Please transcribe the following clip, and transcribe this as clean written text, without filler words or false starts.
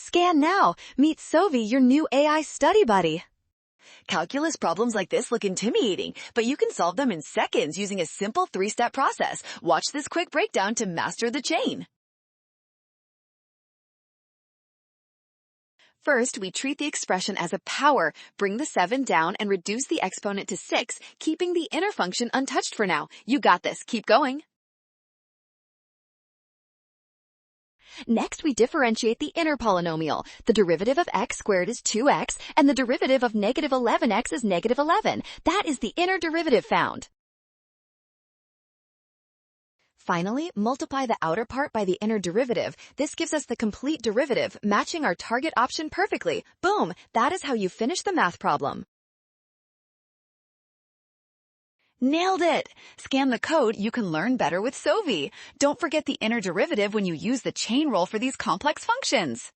Scan now. Meet Sovi, your new AI study buddy. Calculus problems like this look intimidating, but you can solve them in seconds using a simple 3-step process. Watch this quick breakdown to master the chain. First, we treat the expression as a power, bring the 7 down, and reduce the exponent to 6, keeping the inner function untouched for now. You got this. Keep going. Next, we differentiate the inner polynomial. The derivative of x squared is 2x, and the derivative of negative 11x is negative 11. That is the inner derivative found. Finally, multiply the outer part by the inner derivative. This gives us the complete derivative, matching our target option perfectly. Boom! That is how you finish the math problem. Nailed it! Scan the code, you can learn better with Sovi. Don't forget the inner derivative when you use the chain rule for these complex functions.